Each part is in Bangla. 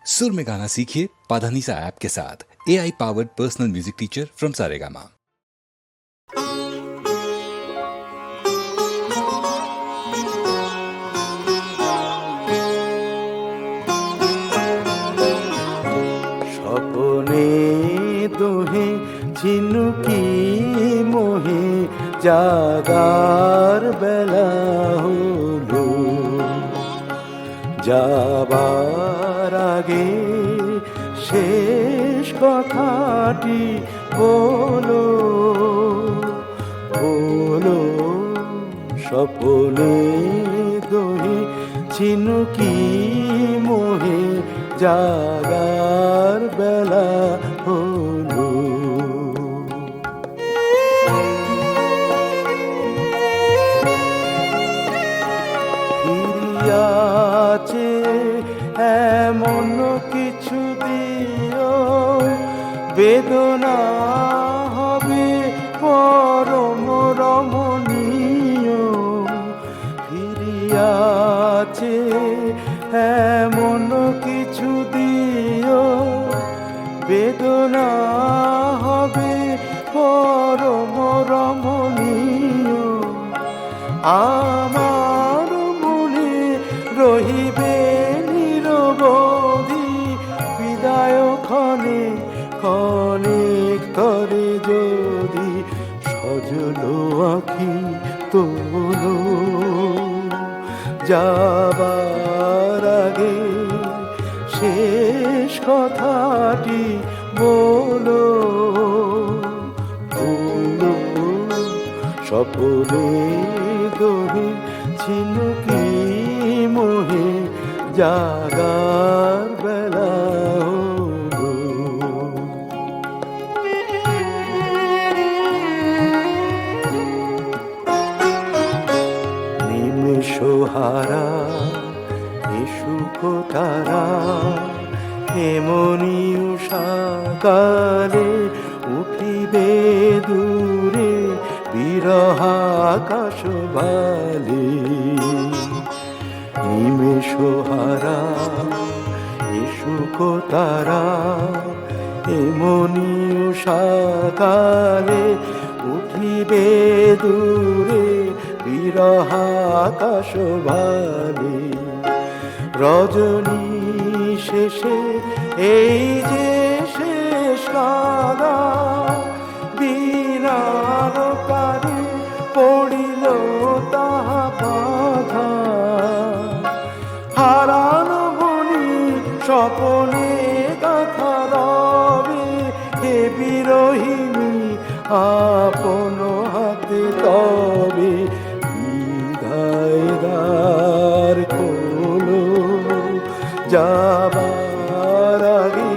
सुर में गाना सीखिए पाधानीसा ऐप के साथ। AI powered personal music teacher from Saregama. স্বপনে দোহে ঝিনুকি মোহে জাগার বেলা হলো, যাবার আগে শেষ কথাটি বলো বলো। স্বপনে দোহে ঝিনুকি মোহে জাগার বেলা হলো। ফিরিয়াছে এমন কিছু দিও, বেদনা হবে পরম রমণীয়। ফিরিয়াছে এমন কিছু দিও, বেদনা হবে পরম রমণীয়। আমার মনে রহিবে নিরবধি বিদায় ক্ষণে ক্ষণে তরে যদি সজলো আঁখি তোলো। যাবার আগে শেষ কথাটি বলো বলো। স্বপনে দোহে ঝিনুকি মোহে জাগার বেলা হলো। নিমেষহারা সুখ তারা এমনি উষাকালে উঠিবে দূরে বিরহ আকাশ ভালে। নিমেষহারা সুখ তারা এমনি উষাকালে উঠিবে দূরে বিরহ আকাশ ভালে। রজনী শেষে এই যে শেষ কাদা, বিনার কারে পড়িল তাহা বাধা। হারানো বনি স্বপনে গাথা রবে, হে বিরহিণী আপন হাতে তবে বিদায় দ্বার খোলো। যাবার আগে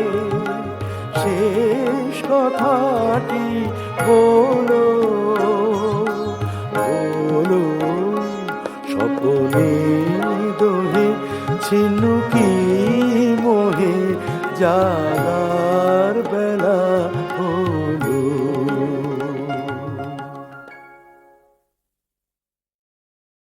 শেষ কথাটি বলো বলো। স্বপনে দোহে ঝিনুকি মোহে জাগা